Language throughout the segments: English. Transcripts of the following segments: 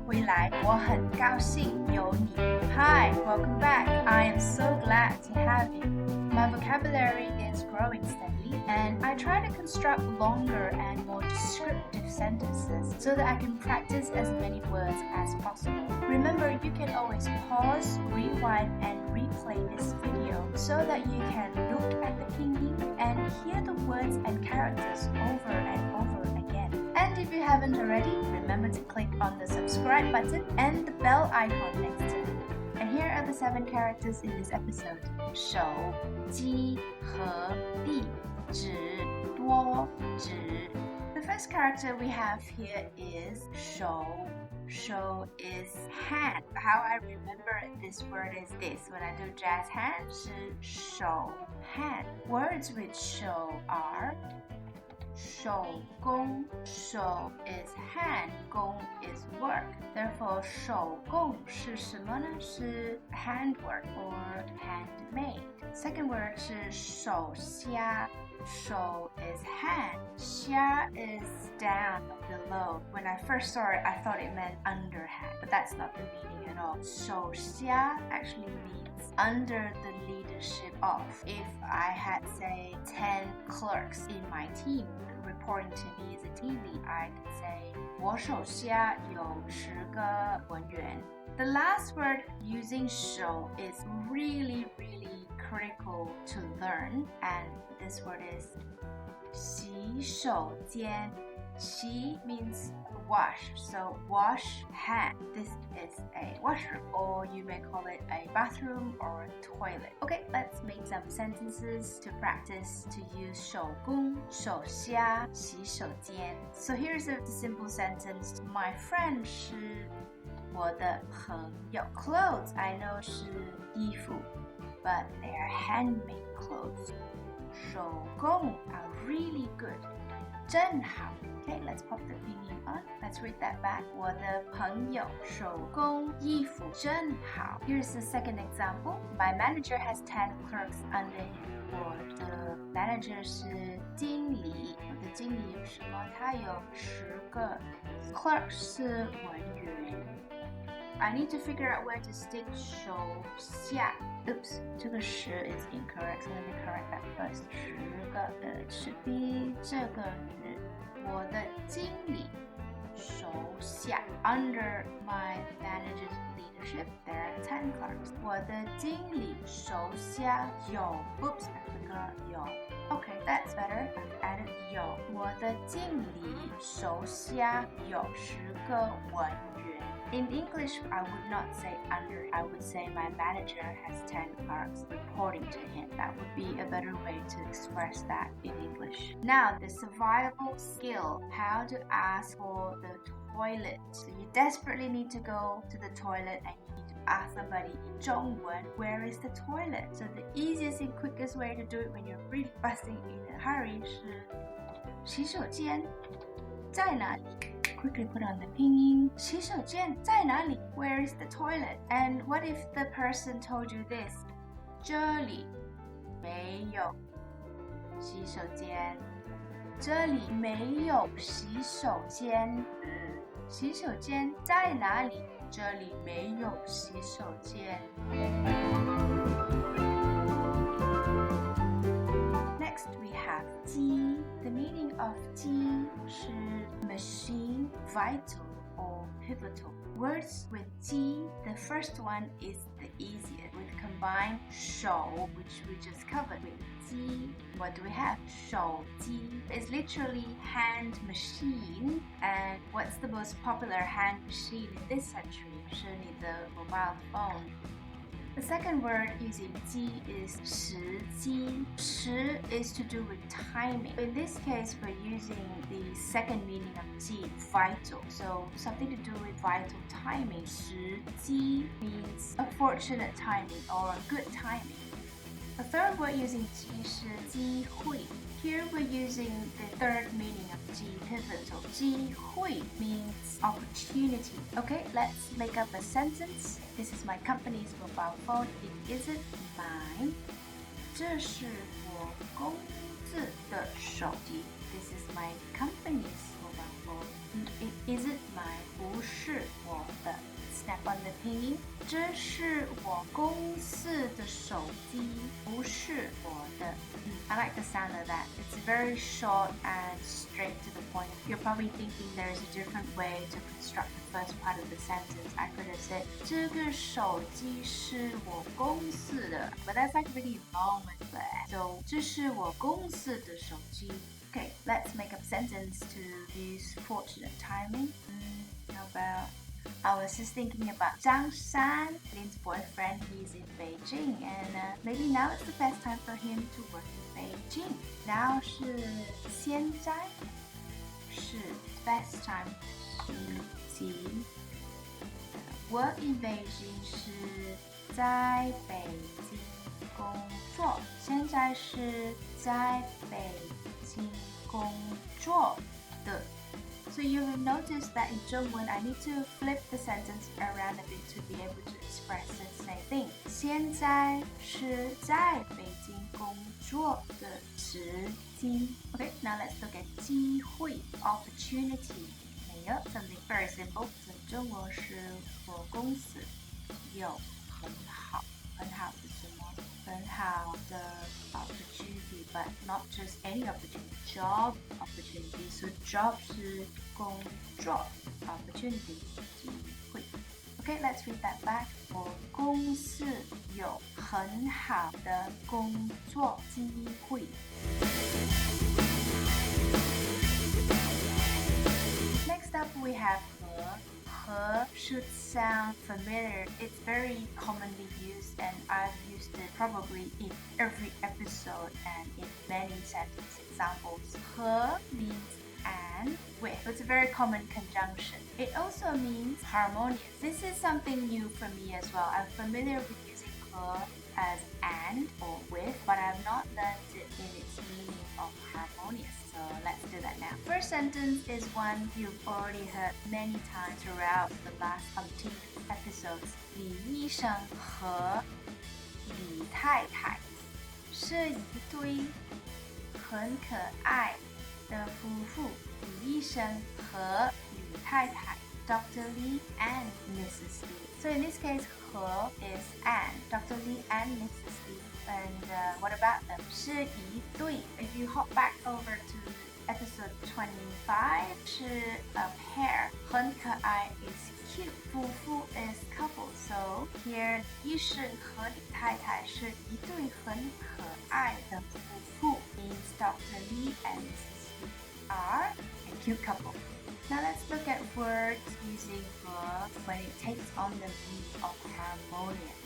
回来，我很高兴有你。Hi, welcome back. I am so glad to have you. My vocabulary is growing steadily, and I try to construct longer and more descriptive sentences so that I can practice as many words as possible. Remember, you can always pause, rewind, and replay this video so that you can look at the pinyin and hear the words and characters over and over again. And if you haven't already, remember to click on the subscribe button and the bell icon next to it. And here are the 7 characters in this episode. 手, 机, 和, 地, 指, 多, 指. The first character we have here is 手. Shǒu is hand. How I remember this word is this. When I do jazz hand, 是手, hand. Words with 手 are 手工, 手 is hand, 工 is work. Therefore, 手工是什么呢？是 handwork or handmade. Second word 是手虾. 手 is hand, 虾 is down, below. When I first saw it, I thought it meant underhand, but that's not the meaning at all. 手虾 actually means under the leadership of. If I had, say, 10 clerks in my team reporting to me as a team lead, I could say 我手下有10个文员. The last word using 手 is really critical to learn, and this word is 洗手间. 洗 means wash, so wash hand. This is a washroom, or you may call it a bathroom or a toilet. Okay, let's make some sentences to practice to use 手工, 手下, 洗手间. So here's a simple sentence. My friend 是我的朋友. Clothes, I know 是衣服, but they are handmade clothes. 手工 are really good. 真好. Okay, let's pop the pinyin on. Let's read that back. 我的朋友手工衣服真好. Here's the second example. My manager has 10 clerks under him. 我的 manager 是经理. 我的经理有什么？他有10个 clerks 是文员. I need to figure out where to stick 手下. Oops, 这个10 is incorrect, so let me correct that first. 10个是 B 这个是我的经理手下 under my manager's leadership, there are 10 clerks. 我的经理手下有 oops, I forgot 有 Okay, that's better. I've added 有我的经理手下有10个文员. In English, I would not say under. I would say my manager has 10 clerks reporting to him. That would be a better way to express that in English. Now, the survival skill, how to ask for the toilet. So you desperately need to go to the toilet and you need to ask somebody in 中文, where is the toilet? So the easiest and quickest way to do it when you're really busting in a hurry 是洗手间在哪里? Quickly put on the pinyin. 洗手间在哪里? Where is the toilet? And what if the person told you this? 这里没有洗手间. 这里没有洗手间. 洗手间在哪里? 这里没有洗手间. Next we have 机. The meaning of 机是 machine, vital, or pivotal. Words with 机, the first one is the easiest. With combined 手, which we just covered with 机. What do we have? 手机 is literally hand machine. And what's the most popular hand machine in this century? 是你的 mobile phone. The second word using 机 is 时机. 时 is to do with timing. In this case, we're using the second meaning of 机, vital. So something to do with vital timing. 时机 means a fortunate timing or a good timing. The third word using 机是机会. Here we're using the third meaning of 机, pivotal. 机会 means opportunity. Okay, let's make up a sentence. This is my company's mobile phone. It isn't mine. 这是我公司的手机. This is my company's mobile phone. It isn't mine. 不是我的拼音。这是我公司的手机，不是我的。I like the sound of that. It's very short and straight to the point. You're probably thinking there's a different way to construct the first part of the sentence. I could have said 这个手机是我公司的 but that's like really long and blah. So 这是我公司的手机。Okay, let's make a sentence to use fortunate timing. How about I was just thinking about Zhang Shan, Lin's boyfriend. He's in Beijing, and maybe now is the best time for him to work in Beijing. Now 是现在，是 best time 是即 work in Beijing 是在北京工作，现在是在北京工作的。So you will notice that in 中文 I need to flip the sentence around a bit to be able to express the same thing. 现在是在北京工作的时机。Okay, now let's look at 机会 opportunity. 没有 something very simple. 中文是我公司有很好的什么？很好的 opportunity, but not just any opportunity, job opportunity. So job 是工作 opportunity 机会。Okay, let's read that back. 我公司有很好的工作机会。Next up we have 和 should sound familiar. It's very commonly used and I've used it probably in every episode and in many sentence examples. 和 means and with. It's a very common conjunction. It also means harmonious. This is something new for me as well. I'm familiar with using 和 as and or with, but I've not learned it in its meaning of harmonious. So let's do that now. First sentence is one you've already heard many times throughout the last umpteen episodes. 李医生和李太太是一对很可爱的夫妇。李医生和李太太 Dr. Lee and Mrs. Lee. So in this case, 和 is and. Dr. Lee and Mrs. Lee. And what about them? 是一对. If you hop back over to episode 25, 是 a pair. 很可爱 is cute. 夫妇 is couple. So here, 医生和李太太是一对很可爱的夫妇 means Dr. Lee and Mrs. Lee are a cute couple. Now let's look at words using 和 when it takes on the meaning of harmonious.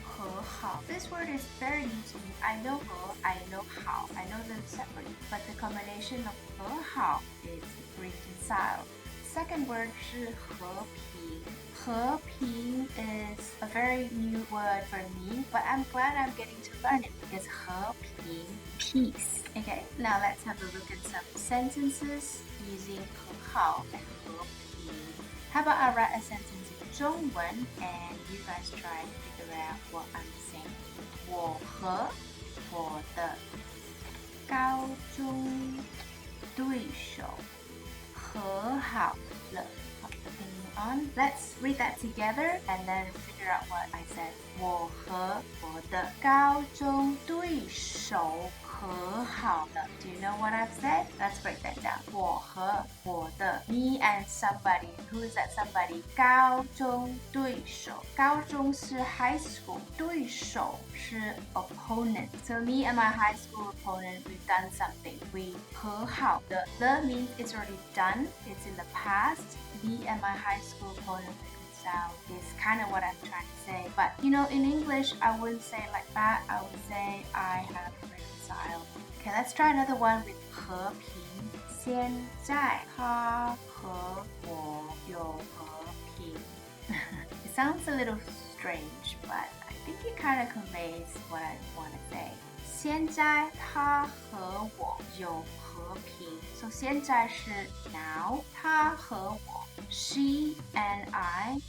和好. This word is very new to me. I know 和, I know 好. I know them separately, but the combination of 和好 is reconciled. Second word 是和平. 和平 is a very new word for me, but I'm glad I'm getting to learn it because 和平 peace. Okay, now let's have a look at some sentences using 和好 and 和平. How about I write a sentence in 中文 and you guys try to figure out what I'm saying. 我和我的高中对手和好了。On. Let's read that together and then figure out what I said. 我和我的高中对手和好了。Do you know what I've said? Let's break that down. 我和我的 me and somebody. Who is that somebody? 高中对手。高中是 high school. 对手是 opponent. So me and my high school opponent, we've done something. We 和好了。The means it's already done. It's in the past. Me and my high school opponent reconciled is kind of what I'm trying to say. But you know, in English, I wouldn't say it like that. I would say I have reconciled. Okay, let's try another one with 和平。现在他和我有和平。It sounds a little strange, but I think it kind of conveys what I want to say. 现在他和我有和平。So 现在是 now. 他和我 she and I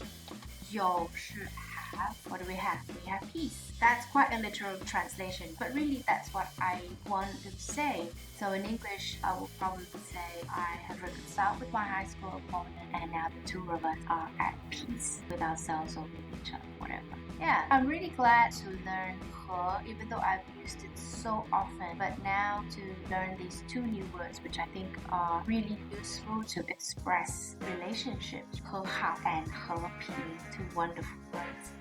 有是 have. What do we have? We have peace. That's quite a literal translation, but really that's what I want to say. So in English, I will probably say I have reconciled with my high school opponent and now the two of us are at peace with ourselves or with each other, whatever. Yeah, I'm really glad to learn 和 even though I've used it so often, but now to learn these two new words which I think are really useful to express relationships, 和好 and 和平, two wonderful words.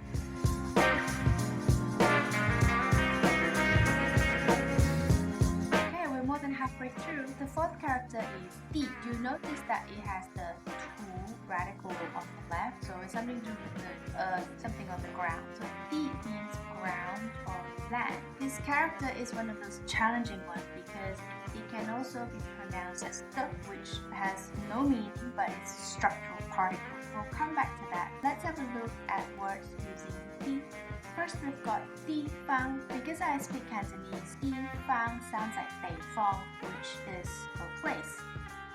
Okay, we're more than halfway through. The fourth character is 地. You notice that it has the 土 radical on the left, so it's something to do with the something on the ground. So 地 means ground or land. This character is one of those challenging ones because it can also be pronounced as 的, which has no meaning but it's a structural particle. We'll come back to that. Let's have a look at words using 地. First, we've got 地方. Because I speak Cantonese, 地方 sounds like 北方, which is a place.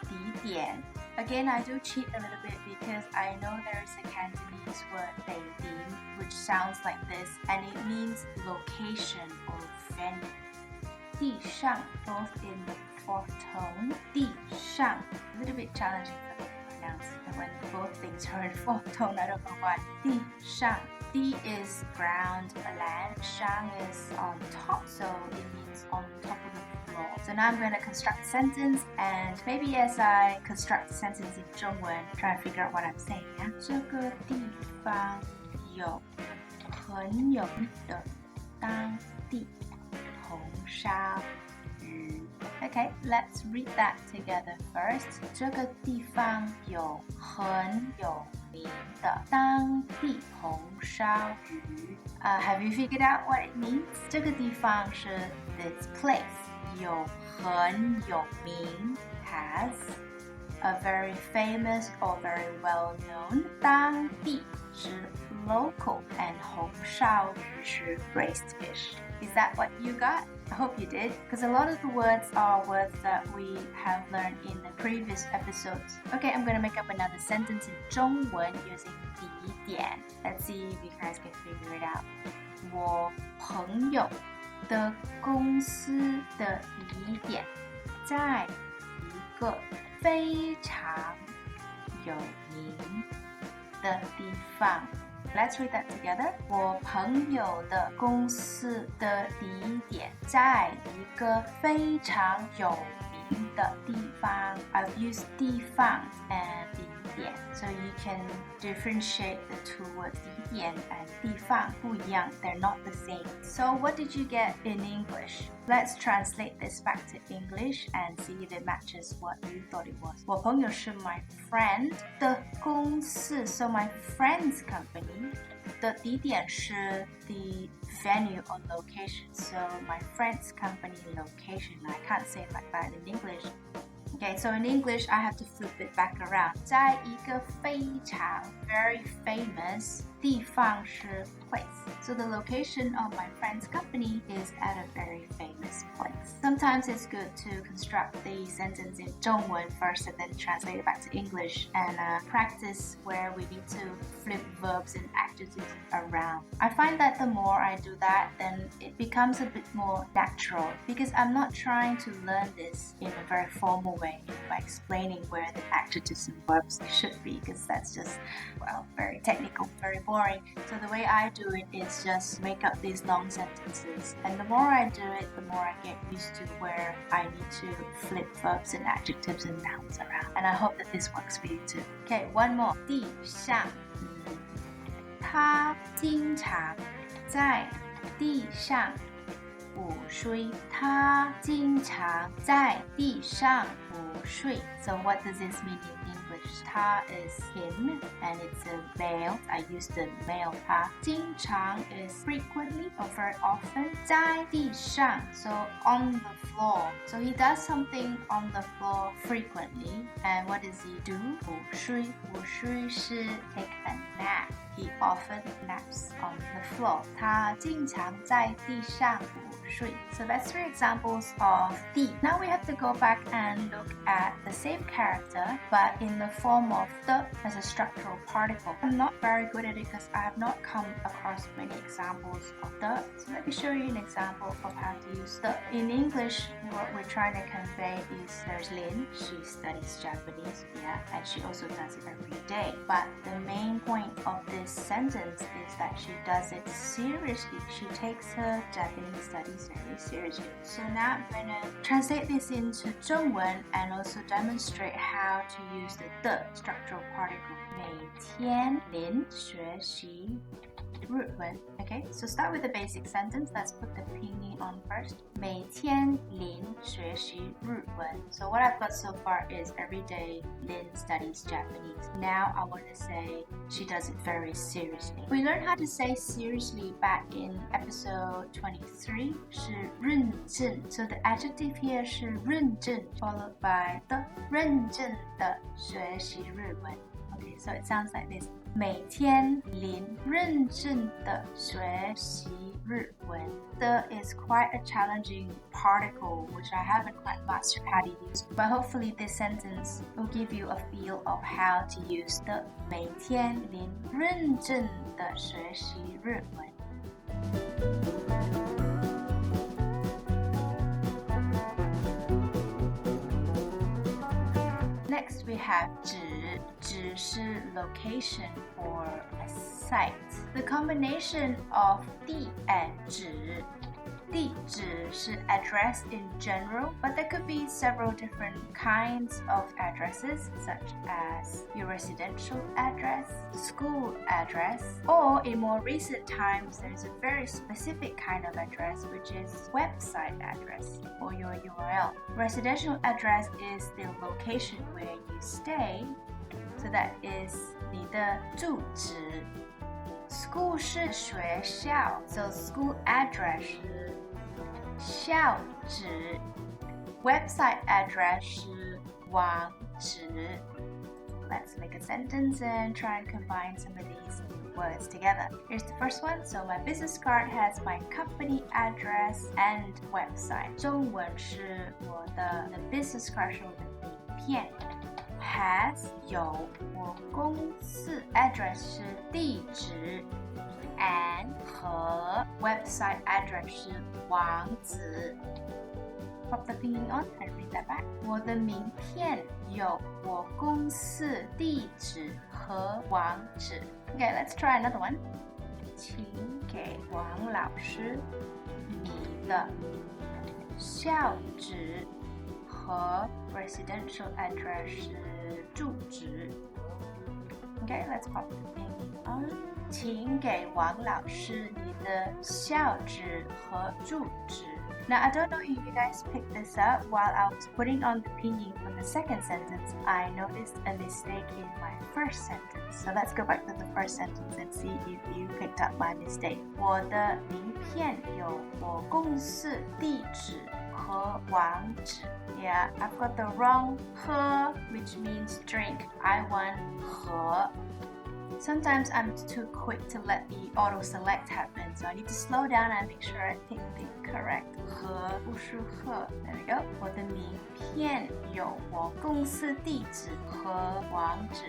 地点. Again, I do cheat a little bit because I know there is a Cantonese word 北平, which sounds like this, and it means location or venue. 地上, both in the fourth tone. 地上, a little bit challenging for me to pronounce when both things are in fourth tone. I don't know why. 地上. 地 is ground, land. 上 is on top, so it means on top of the floor. So now I'm going to construct a sentence, and maybe as I construct the sentence in 中文, try to figure out what I'm saying. 这个地方有很有名的当地红烧鱼. Okay, let's read that together first. 这个地方有很有名的当地红烧鱼. Have you figured out what it means? 这个地方是 this place. 有很有名 has a very famous or very well known. 当地是 local and 红烧鱼是 braised fish. Is that what you got? I hope you did, because a lot of the words are words that we have learned in the previous episodes. Okay, I'm going to make up another sentence in 中文 using 地点. Let's see if you guys can figure it out. 我朋友的公司的地点在一个非常有名的地方. Let's read that together. 我朋友的公司的地点在一个非常有名的地方. I've used 地方 and 地点, so you can differentiate the two words 地点 and 地方不一样. They're not the same. So what did you get in English? Let's translate this back to English and see if it matches what you thought it was. 我朋友是 my friend 的公司, so my friend's company. 的地点是 the venue or location, so my friend's company location. I can't say it like that in English. Okay, so in English, I have to flip it back around. 在一个非常 very famous 地方是 place. So the location of my friend's company is at a very famous place. Sometimes it's good to construct the sentence in 中文 first and then translate it back to English and practice where we need to flip verbs and adjectives around. I find that the more I do that, then it becomes a bit more natural because I'm not trying to learn this in a very formal way by explaining where the adjectives and verbs should be, because that's just, well, very technical, very boring. So the way I do it is just make up these long sentences, and the more I do it, the more I get used to where I need to flip verbs and adjectives and nouns around. And I hope that this works for you too. Okay, one more. 地上他经常在地上午睡. 他经常在地上午睡. So what does this mean in English? 他 is him and it's a male. I use the male 他. 经常 is frequently or very often. 在地上, so on the floor. So he does something on the floor frequently. And what does he do? 午睡. 午睡是 take a nap. He often naps on the floor. 他经常在地上午睡。So that's 3 examples of 地。Now we have to go back and look at the same character, but in the form of 的 as a structural particle. I'm not very good at it because I have not come across many examples of 的. So let me show you an example of how to use 的. In English, what we're trying to convey is there's Lin. She studies Japanese, and she also does it every day. But the main point of this sentence is that she does it seriously. She takes her Japanese studies very seriously. So now I'm going to translate this into 中文 and also demonstrate how to use the 的 structural particle. 每天Lin学习日文. Okay, so start with the basic sentence. Let's put the pinyin on first. 每天Lin学习日文. So what I've got so far is every day Lin studies Japanese. Now I want to say she does it very seriously. We learned how to say seriously back in episode 23. 是认真. So the adjective here 是认真 followed by 的认真的学习日文. Okay, so it sounds like this. 每天Lin认真的学习日文. The is quite a challenging particle which I haven't quite mastered how to use, but hopefully this sentence will give you a feel of how to use the 每天Lin认真的学习日文. Next we have 指是 location or a site. The combination of 地 and 指. 地址是 address in general, but there could be several different kinds of addresses, such as your residential address, school address, or in more recent times, there's a very specific kind of address, which is website address or your URL. Residential address is the location where you stay, so that is 你的住址. School 是学校 so school address 是校址 Website address 是网址 Let's make a sentence and try and combine some of these words together. Here's the first one. So my business card has my company address and website. 中文是我的 the business card 是我的名片has 有我公司 address 是地址 and 和 website address 是网址 Pop the pinyin on and read that back. 我的名片有我公司地址和网址 Okay, let's try another one. 请给王老师你的校址和 residential address 是住址 Okay, let's pop the pinyin on. 请给王老师你的校址和住址 Now, I don't know if you guys picked this up. While I was putting on the pinyin for the second sentence, I noticed a mistake in my first sentence. So let's go back to the first sentence and see if you picked up my mistake. 我的名片有我公司地址和网址 Yeah, I've got the wrong 喝 which means drink. I want 喝 Sometimes I'm too quick to let the auto-select happen, so I need to slow down and make sure I pick the correct 和不是喝 There we go. 我的名片有我公司地址和网址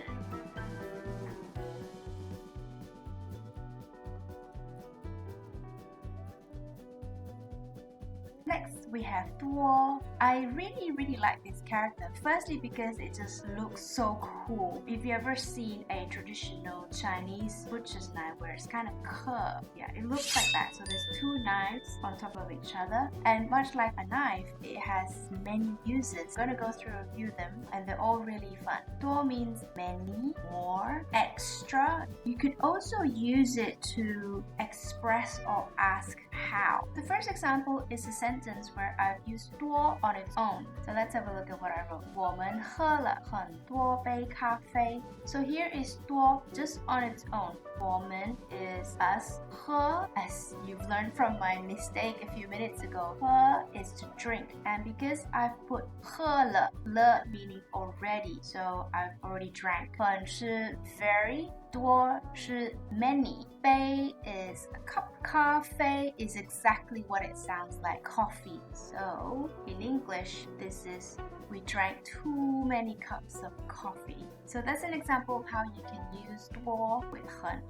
Next, we have 多 I really like this character. Firstly, because it just looks so cool. If you ever seen a traditional Chinese butcher's knife where it's kind of curved, yeah, it looks like that. So there's two knives on top of each other, and much like a knife, it has many uses. I'm gonna go through a few of them, and they're all really fun. 多 means many, more, extra. You could also use it to express or ask how. The first example is a sentence where I've used 多 on its own. So let's have a look at what I wrote. 我们喝了很多杯咖啡 So here is 多 just on its own. 我们 is us. 喝 as you've learned from my mistake a few minutes ago. 喝 is to drink. And because I've put 喝了 le meaning already, so I've already drank. 很是 very 多是 many. 杯 is a cup. 咖啡 is exactly what it sounds like, coffee. So in English, this is we drank too many cups of coffee. So that's an example of how you can use 多 with 很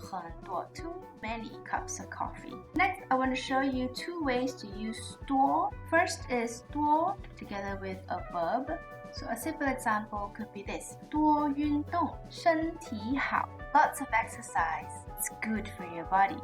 多, too many cups of coffee. Next, I want to show you two ways to use 多. First is 多 together with a verb. So a simple example could be this. 多运动，身体好. Lots of exercise. It's good for your body.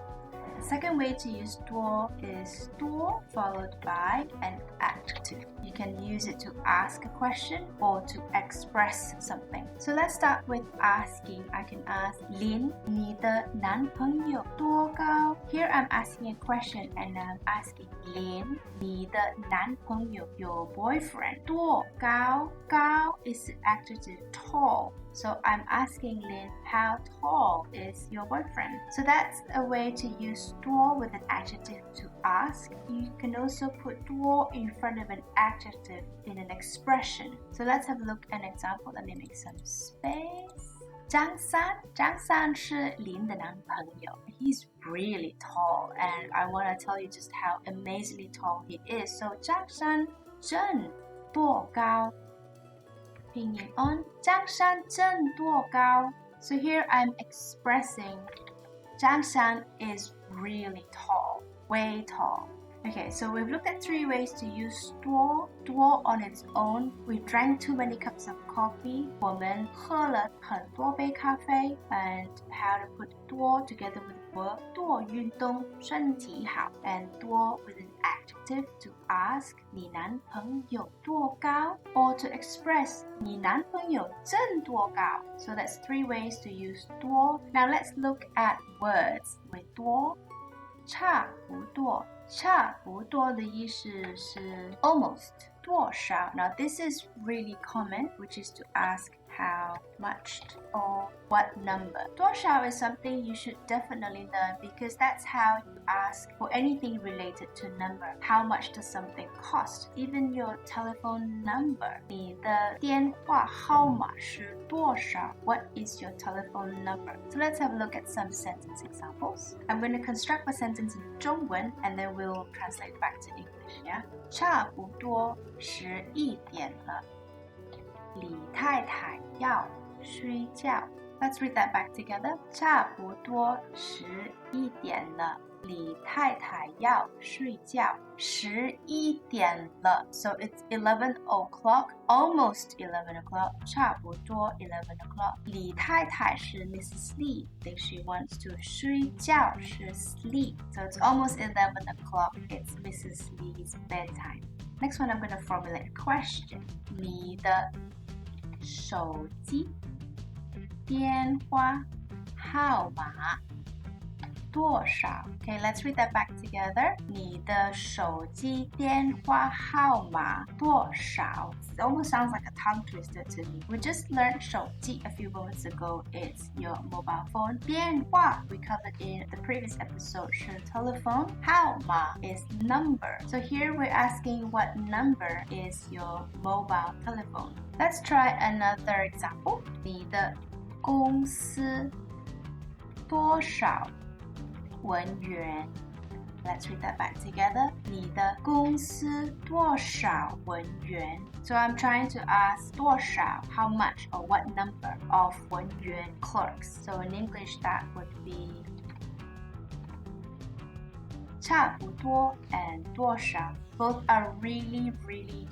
The second way to use 多 is 多 followed by an adjective. You can use it to ask a question or to express something. So let's start with asking. I can ask 林，你的男朋友多高? Here I'm asking a question and I'm asking 林，你的男朋友 your boyfriend 多高? 高 is the adjective tall. So I'm asking Lin, how tall is your boyfriend? So that's a way to use 多 with an adjective to ask. You can also put 多 in front of an adjective in an expression. So let's have a look at an example. Let me make some space. 张三是林的男朋友. He's really tall and I want to tell you just how amazingly tall he is. So 张三真多高? Opinion on 张三真多高? So here I'm expressing 张三 is really tall, way tall. Okay, so we've looked at three ways to use 多 on its own. We drank too many cups of coffee. 我们喝了很多杯咖啡. And how to put 多 together with verb 多运动，身体好. And 多 with an adjective to ask 你男朋友多高? Or to express 你男朋友真多高? So that's three ways to use 多. Now let's look at words with 多. 差不多的意思是 almost 多少. Now this is really common, which is to ask how much or what number. 多少 is something you should definitely learn because that's how you ask for anything related to number. How much does something cost? Even your telephone number. 你的电话号码是多少? What is your telephone number? So let's have a look at some sentence examples. I'm going to construct a sentence in 中文 and then we'll translate back to English, yeah? 差不多11点了。李太太要睡觉. Let's read that back together. 差不多11点了。李太太要睡觉。11点了. So it's 11 o'clock, almost 11 o'clock. 差不多11 o'clock. 李太太是 Mrs. Lee. I think she wants to 睡觉是 sleep. So it's almost 11 o'clock. It's Mrs. Lee's bedtime. Next one, I'm going to formulate a question. 你的手机电话号码多少? Okay, let's read that back together. 你的手机电话号码多少? It almost sounds like a tongue twister to me. We just learned 手机 a few moments ago. It's your mobile phone. 电话 we covered in the previous episode 是 telephone. 号码 is number. So here we're asking what number is your mobile telephone. Let's try another example. 你的公司多少文员? Let's read that back together. 你的公司多少文员? So I'm trying to ask 多少, how much or what number of 文员 clerks. So in English that would be 差不多 and 多少. Both are really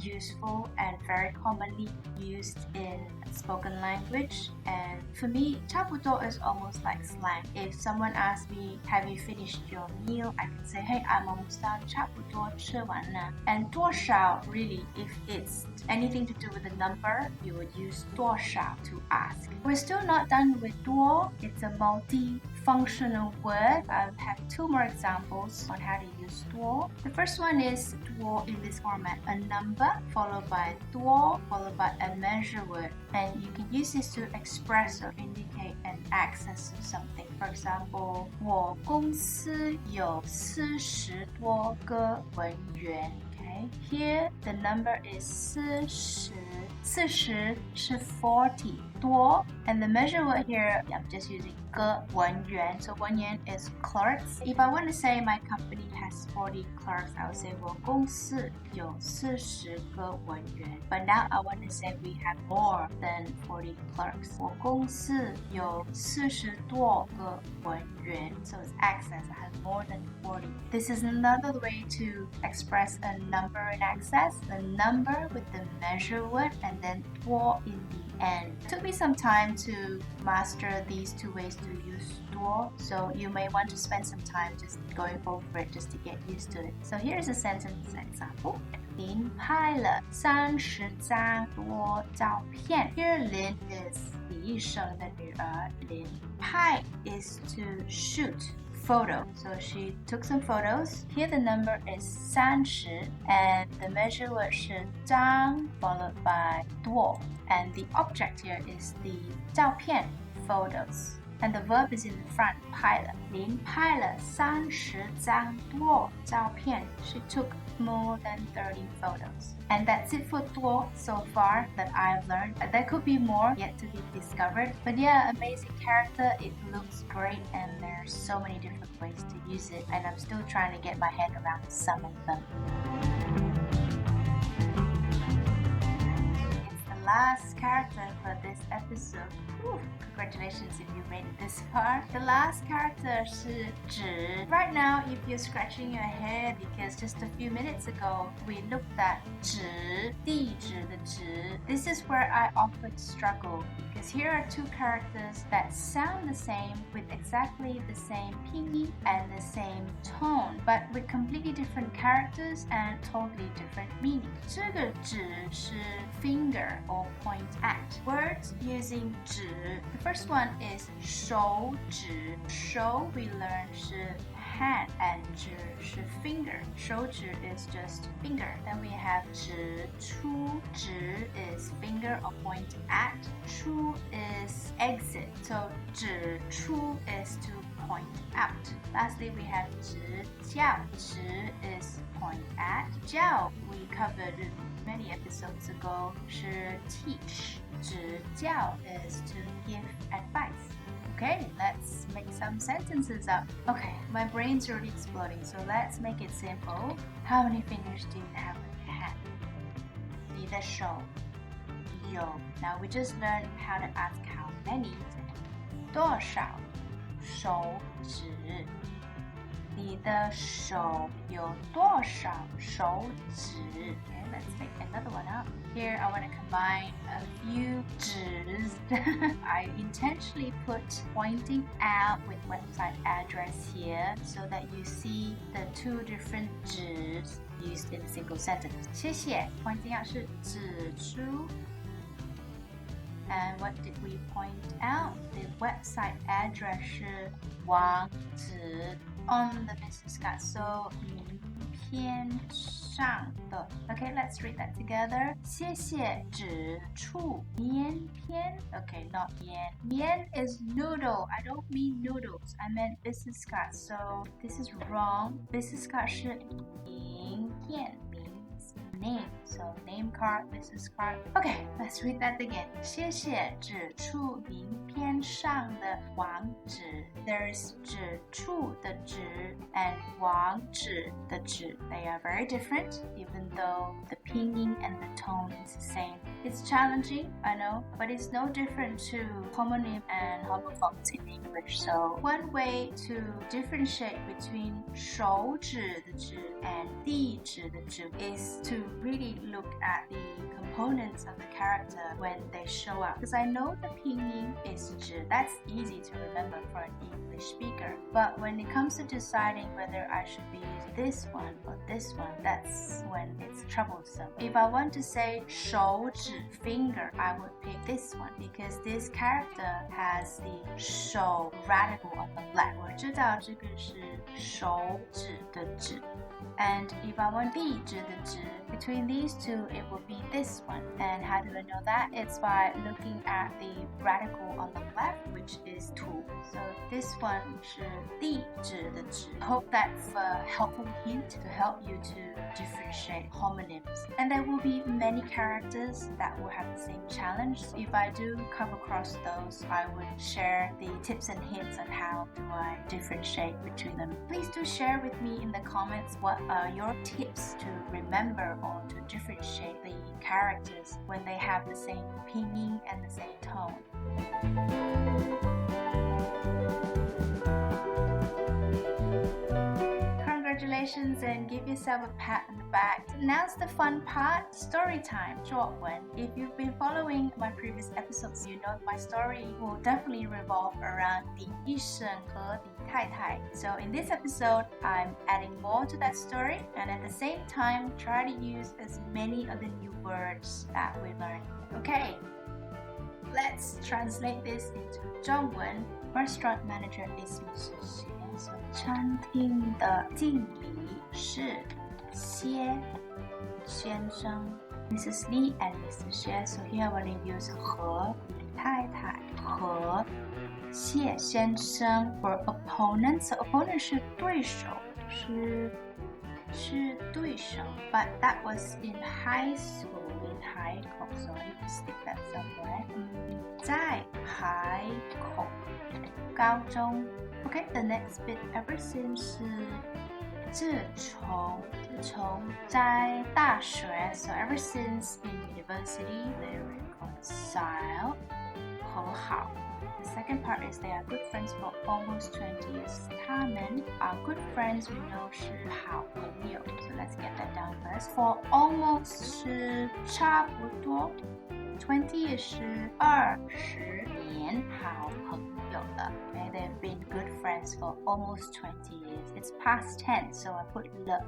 useful and very commonly used in spoken language. And for me, 差不多 is almost like slang. If someone asks me, have you finished your meal? I can say, hey, I'm almost done. 差不多吃完了. And 多少, really, if it's anything to do with a number, you would use 多少 to ask. We're still not done with 多. It's a multi-functional word. I have two more examples on how to use 多. The first one is 多 in this format, a number followed by 多 followed by a measure word, and you can use this to express or indicate an access to something. For example, 我公司有40多个文员. Okay, here the number is 40. 40是 40. 多 and the measure word here, I'm just using 个文员 so 文员 is clerks. If I want to say my company has 40 clerks, I would say 我公司有40个文员 but now I want to say we have more than 40 clerks. 我公司有40多个文员 so it's excess, I have more than 40. This is another way to express a number in excess, the number with the measure word and then 多 in the end. It took me some time to master these two ways to use 多, so you may want to spend some time just going over it just to get used to it. So here's a sentence example. 林拍了30张多照片 Here Lin is 李医生的女儿 Lin 拍 is to shoot photo. So she took some photos. Here the number is 30 and the measure word 是张 followed by 多 and the object here is the 照片 photos. And the verb is in the front, 拍了林拍了30张多照片 She took more than 30 photos. And that's it for 多 so far that I've learned. There could be more yet to be discovered. But yeah, amazing character. It looks great and there's so many different ways to use it. And I'm still trying to get my head around some of them. Last character for this episode. Whew, congratulations if you made it this far. The last character 是指. Right now, if you're scratching your head because just a few minutes ago we looked at 指地址的指. This is where I often struggle because here are two characters that sound the same with exactly the same pinyin and the same tone, but with completely different characters and totally different meaning. 这个指是 finger or point at. Words using 指. The first one is 手指. 手 we learned 是 hand and 指是 finger. 手指 is just finger. Then we have 指出. 指 is finger or point at. 出 is exit. So 指出 is to point out. Lastly, we have 指教. 指 is point at. 教 we covered many episodes ago 是 teach. 指教 is to give advice. Okay, let's make some sentences up. Okay, my brain's already exploding, so let's make it simple. How many fingers do you have on your hand? 你的手有. Now we just learned how to ask how many. 多少手指? 你的手有多少手指? Okay, let's make another one up. Here I want to combine a few 指. I intentionally put pointing out with website address here so that you see the two different 指 used in a single sentence. 谢谢 pointing out 是指出. And what did we point out? The website address 是网址 on the business card. So 名片上的. Okay, let's read that together. 谢谢指出面片. Okay, not 面. 面 is noodle. I don't mean noodles. I meant business card. So this is wrong. Business card 是名片 means name. So name card, business card. Okay, let's read that again. 谢谢指出名片上的网址. There's 指出的指 and 网址的址. They are very different, even though the pinyin and the tone is the same. It's challenging, I know, but it's no different to homonym and homophones in English. So one way to differentiate between 手指的指 and 地址的址 is to really look at the components of the character when they show up. Because I know the pinyin is 指. That's easy to remember for an English speaker. But when it comes to deciding whether I should be using this one or this one, that's when it's troublesome. If I want to say 手指 finger, I would pick this one because this character has the 手 radical on the left. 我知道这个是手指的指. And if I want 地址的址 Between these two, it will be this one. And how do I know that? It's by looking at the radical on the left, which is 土. So this one 是地址的址. Hope that's a helpful hint to help you to differentiate homonyms. And there will be many characters that will have the same challenge. So if I do come across those, I would share the tips and hints on how do I differentiate between them. Please do share with me in the comments what are your tips to remember or to differentiate the characters when they have the same pinyin and the same tone. Congratulations and give yourself a pat on the back. So now's the fun part, story time, short one. If you've been following my previous episodes, you know my story will definitely revolve around 李医生和李太太. So in this episode, I'm adding more to that story and at the same time, try to use as many of the new words that we learned. Okay, let's translate this into 中文. Restaurant manager is Mr. Xie. So 餐厅的经理是谢先生 Mrs. Lee and Mr. Xie. So here I want to use 和李太太和谢先生 for opponent. So opponent 是对手是对手 But that was in high school in 海口 So I need to stick that somewhere. 在海口高中 Okay, the next bit ever since 是自从在大学 So ever since in university they reconcile 和好 The second part is they are good friends for almost 20 years 他们 are good friends we know 是好朋友 So let's get that down first For almost 是差不多 20 years 是20年好朋友了 Okay, they've been good friends for almost 20 years. It's past tense, so I put le.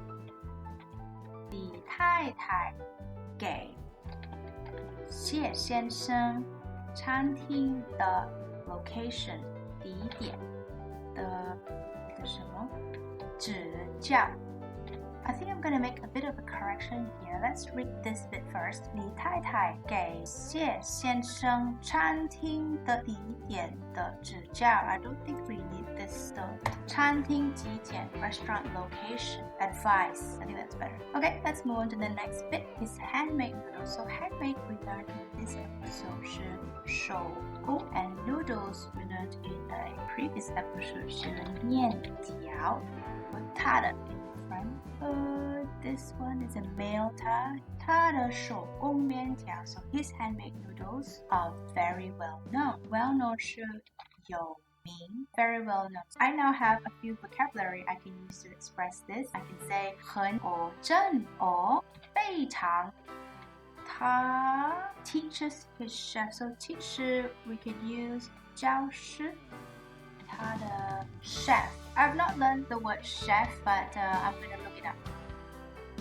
李太太给谢先生餐厅的 location 地点的什么指教 I think I'm going to make a bit of a correction here. Let's read this bit first. 李太太给谢先生餐厅的地点的指教 I don't think we need this though. 餐厅地点 restaurant location advice. I think that's better. Okay, let's move on to the next bit. It's handmade noodles. So handmade we learned in this episode 是手工 and noodles we learned in a previous episode 是面条 它的This one is a male 他的手工面条 So his handmade noodles are very well known. Well known 是有名 Very well known. I now have a few vocabulary I can use to express this. I can say 很 or 真 or 非常他 teaches his chef. So teacher we could use 教师他的 chef. I've not learned the word chef, but I'm going to look it up.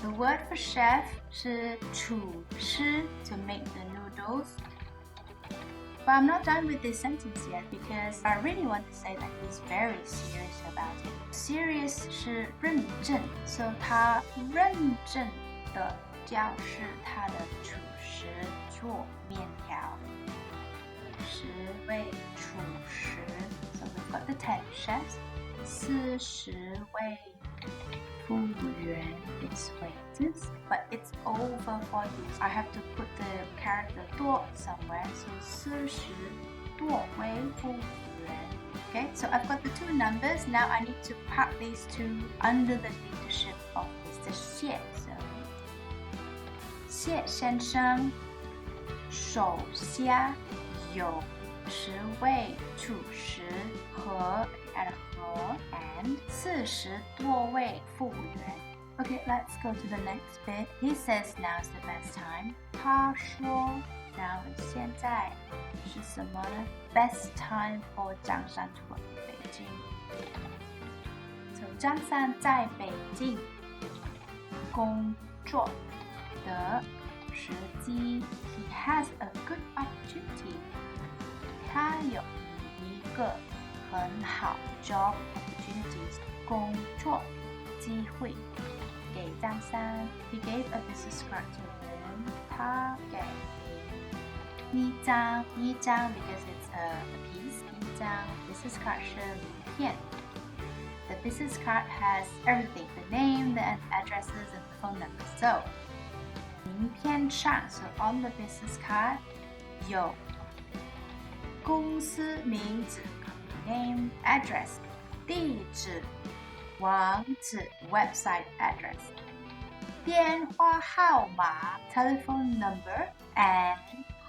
The word for chef 是厨师 to make the noodles. But I'm not done with this sentence yet because I really want to say that he's very serious about it. Serious 是认真 So 他认真的教示他的厨师做面条10位厨师 So we've got the 10 chefs 40位服务员 It's waiters But it's over for use I have to put the character 多 somewhere So 40多位服务员 Okay, so I've got the two numbers Now I need to park these two under the leadership of Mr. Xie So 谢先生手下有10位厨师和 and 40多位服务员 Okay, let's go to the next bit. He says now's the best time. 他说 now 现在是什么呢 Best time for 张三 to go to 北京 So 张三在北京工作的时机 He has a good opportunity 他有一个很好 job opportunities 工作机会给给张三 He gave a business card to him 他给一张 because it's a piece 一张 business card 是名片The business card has everything the name, the addresses, and the phone numbers. So 名片上 so on the business card 有公司名字 company name, address 地址网址 website address 电话号码 telephone number and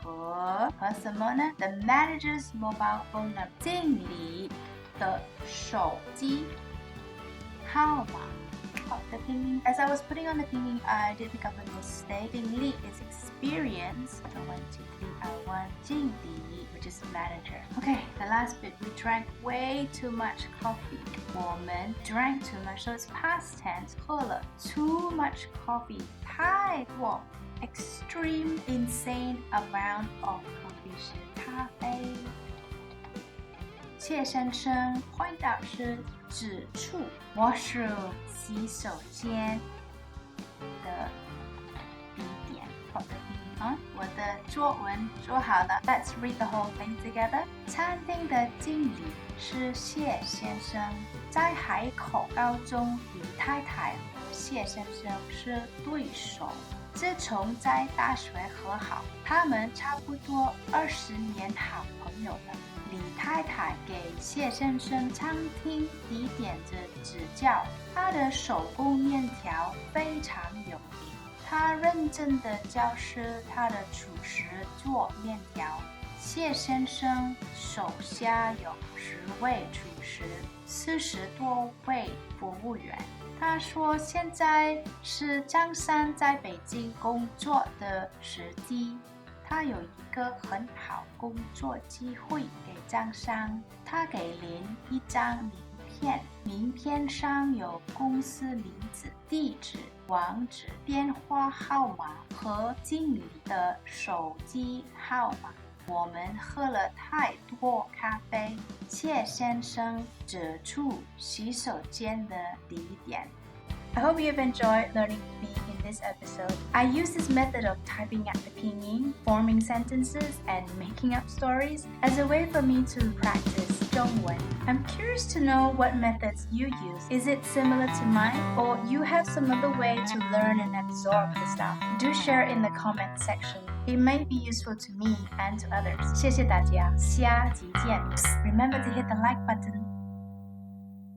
和什么呢 the manager's mobile phone number 经理的手机号码好的拼音 As I was putting on the pinyin, I did pick up a mistake. 经理 is experience. 中文经理1经理 which is manager. Okay, the last bit. We drank way too much coffee. 我们 drank too much, so it's past tense. 喝了 too much coffee. 太多 extreme, insane amount of coffee 是咖啡。谢先生 point out 是指处 washroom 洗手间的地点好的地方我的作文做好了 Let's read the whole thing together 餐厅的经理是谢先生在海口高中李太太和谢先生是对手自从在大学和好他们差不多20年好朋友了李太太给谢先生餐厅提点着指教他的手工面条非常有名他认真地教示他的厨师做面条谢先生手下有10位厨师40多位服务员他说现在是张三在北京工作的时机他有一个很好工作机会给张三他给您一张名片名片上有公司名字地址网址电话号码和经理的手机号码我们喝了太多咖啡谢先生指出洗手间的地点I hope you've enjoyed learning with me in this episode. I use this method of typing out the pinyin, forming sentences, and making up stories as a way for me to practice 中文. I'm curious to know what methods you use. Is it similar to mine, or you have some other way to learn and absorb the stuff? Do share in the comment section. It may be useful to me and to others. 谢谢大家，下集见。Remember to hit the like button.